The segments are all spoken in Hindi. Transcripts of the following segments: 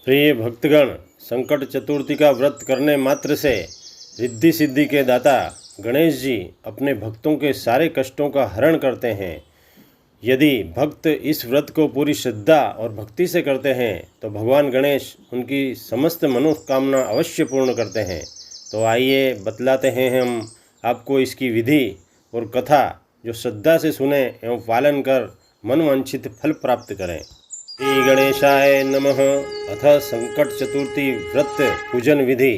प्रिय भक्तगण, संकट चतुर्थी का व्रत करने मात्र से रिद्धि सिद्धि के दाता गणेश जी अपने भक्तों के सारे कष्टों का हरण करते हैं। यदि भक्त इस व्रत को पूरी श्रद्धा और भक्ति से करते हैं तो भगवान गणेश उनकी समस्त मनोकामना अवश्य पूर्ण करते हैं। तो आइए बतलाते हैं हम आपको इसकी विधि और कथा, जो श्रद्धा से सुने एवं पालन कर मनवांछित फल प्राप्त करें। श्री गणेशाय नमः। अथ संकट चतुर्थी व्रत पूजन विधि।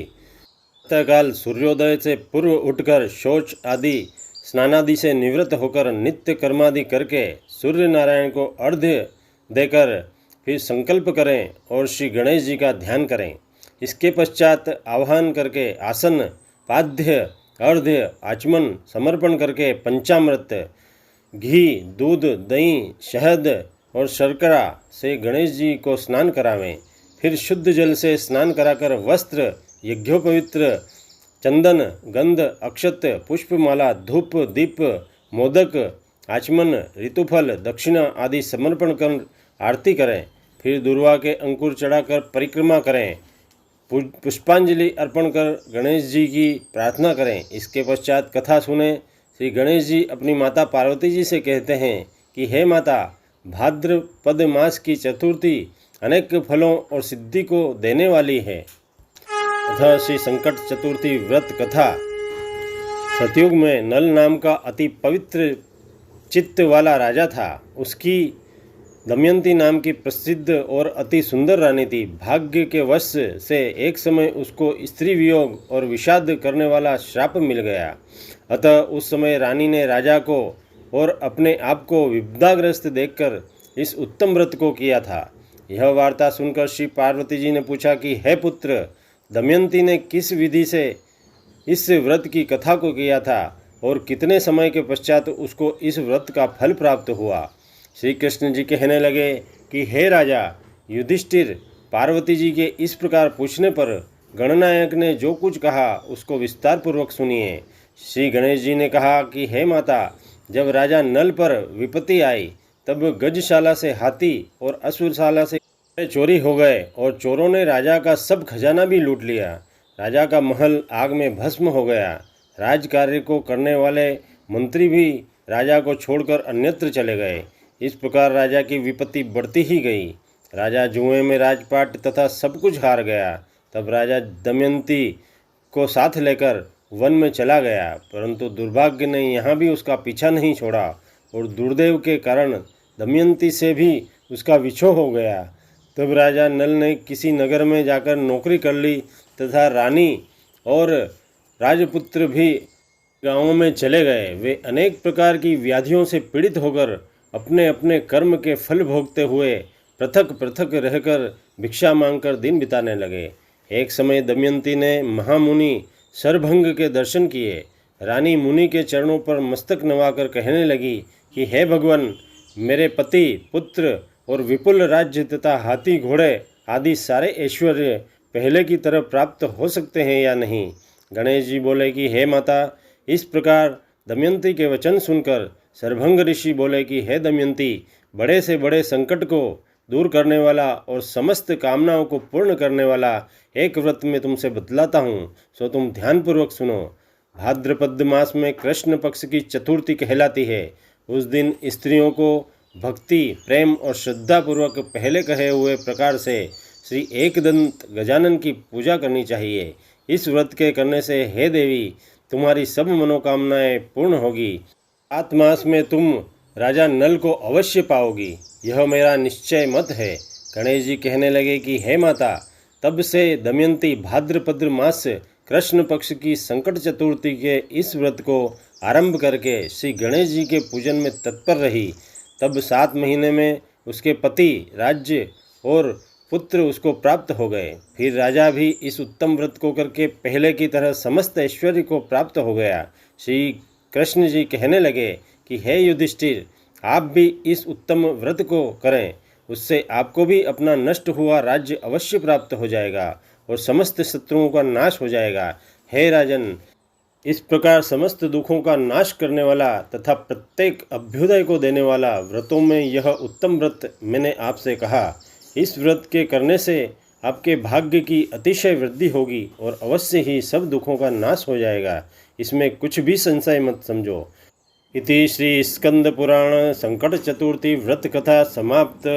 प्रातःकाल सूर्योदय से पूर्व उठकर शौच आदि स्नानादि से निवृत्त होकर नित्य कर्मादि करके सूर्य नारायण को अर्घ्य देकर फिर संकल्प करें और श्री गणेश जी का ध्यान करें। इसके पश्चात आह्वान करके आसन, पाद्य, अर्घ्य, आचमन समर्पण करके पंचामृत, घी, दूध, दही, शहद और शर्करा से गणेश जी को स्नान करावें। फिर शुद्ध जल से स्नान कराकर वस्त्र, यज्ञोपवित्र, चंदन, गंध, अक्षत, पुष्पमाला, धूप, दीप, मोदक, आचमन, ऋतुफल, दक्षिणा आदि समर्पण कर आरती करें। फिर दुर्वा के अंकुर चढ़ाकर परिक्रमा करें। पुष्पांजलि अर्पण कर गणेश जी की प्रार्थना करें। इसके पश्चात कथा सुने। श्री गणेश जी अपनी माता पार्वती जी से कहते हैं कि हे माता, भाद्रपद मास की चतुर्थी अनेक फलों और सिद्धि को देने वाली है। अतः श्री संकट चतुर्थी व्रत कथा। सतयुग में नल नाम का अति पवित्र चित्त वाला राजा था। उसकी दमयंती नाम की प्रसिद्ध और अति सुंदर रानी थी। भाग्य के वश से एक समय उसको स्त्री वियोग और विषाद करने वाला श्राप मिल गया। अतः उस समय रानी ने राजा को और अपने आप को विपदाग्रस्त देखकर इस उत्तम व्रत को किया था। यह वार्ता सुनकर श्री पार्वती जी ने पूछा कि हे पुत्र, दमयंती ने किस विधि से इस व्रत की कथा को किया था और कितने समय के पश्चात उसको इस व्रत का फल प्राप्त हुआ। श्री कृष्ण जी कहने लगे कि हे राजा युधिष्ठिर, पार्वती जी के इस प्रकार पूछने पर गणनायक ने जो कुछ कहा उसको विस्तार पूर्वक सुनिए। श्री गणेश जी ने कहा कि हे माता, जब राजा नल पर विपत्ति आई तब गजशाला से हाथी और अश्वशाला से चोरी हो गए और चोरों ने राजा का सब खजाना भी लूट लिया। राजा का महल आग में भस्म हो गया। राज कार्य को करने वाले मंत्री भी राजा को छोड़कर अन्यत्र चले गए। इस प्रकार राजा की विपत्ति बढ़ती ही गई। राजा जुए में राजपाट तथा सब कुछ हार गया। तब राजा दमयंती को साथ लेकर वन में चला गया, परंतु दुर्भाग्य ने यहाँ भी उसका पीछा नहीं छोड़ा और दुर्दैव के कारण दमयंती से भी उसका विछोह हो गया। तब राजा नल ने किसी नगर में जाकर नौकरी कर ली तथा रानी और राजपुत्र भी गांवों में चले गए। वे अनेक प्रकार की व्याधियों से पीड़ित होकर अपने अपने कर्म के फल भोगते हुए पृथक पृथक रहकर भिक्षा मांगकर दिन बिताने लगे। एक समय दमयंती ने महामुनि शरभंग के दर्शन किए। रानी मुनि के चरणों पर मस्तक नवाकर कहने लगी कि हे भगवान, मेरे पति, पुत्र और विपुल राज्य तथा हाथी घोड़े आदि सारे ऐश्वर्य पहले की तरह प्राप्त हो सकते हैं या नहीं। गणेश जी बोले कि हे माता, इस प्रकार दमयंती के वचन सुनकर शरभंग ऋषि बोले कि हे दमयंती, बड़े से बड़े संकट को दूर करने वाला और समस्त कामनाओं को पूर्ण करने वाला एक व्रत में तुमसे बतलाता हूँ, सो तुम ध्यानपूर्वक सुनो। भाद्रपद मास में कृष्ण पक्ष की चतुर्थी कहलाती है। उस दिन स्त्रियों को भक्ति, प्रेम और श्रद्धापूर्वक पहले कहे हुए प्रकार से श्री एकदंत गजानन की पूजा करनी चाहिए। इस व्रत के करने से हे देवी, तुम्हारी सब मनोकामनाएं पूर्ण होगी। 7 मास में तुम राजा नल को अवश्य पाओगी, यह मेरा निश्चय मत है। गणेश जी कहने लगे कि हे माता, तब से दमयंती भाद्रपद मास कृष्ण पक्ष की संकट चतुर्थी के इस व्रत को आरंभ करके श्री गणेश जी के पूजन में तत्पर रही। तब 7 महीने में उसके पति, राज्य और पुत्र उसको प्राप्त हो गए। फिर राजा भी इस उत्तम व्रत को करके पहले की तरह समस्त ऐश्वर्य को प्राप्त हो गया। श्री कृष्ण जी कहने लगे कि हे युधिष्ठिर, आप भी इस उत्तम व्रत को करें, उससे आपको भी अपना नष्ट हुआ राज्य अवश्य प्राप्त हो जाएगा और समस्त शत्रुओं का नाश हो जाएगा। हे राजन, इस प्रकार समस्त दुखों का नाश करने वाला तथा प्रत्येक अभ्युदय को देने वाला व्रतों में यह उत्तम व्रत मैंने आपसे कहा। इस व्रत के करने से आपके भाग्य की अतिशय वृद्धि होगी और अवश्य ही सब दुखों का नाश हो जाएगा, इसमें कुछ भी संशय मत समझो। इति श्री स्कंद पुराण संकट चतुर्थी व्रत कथा समाप्त।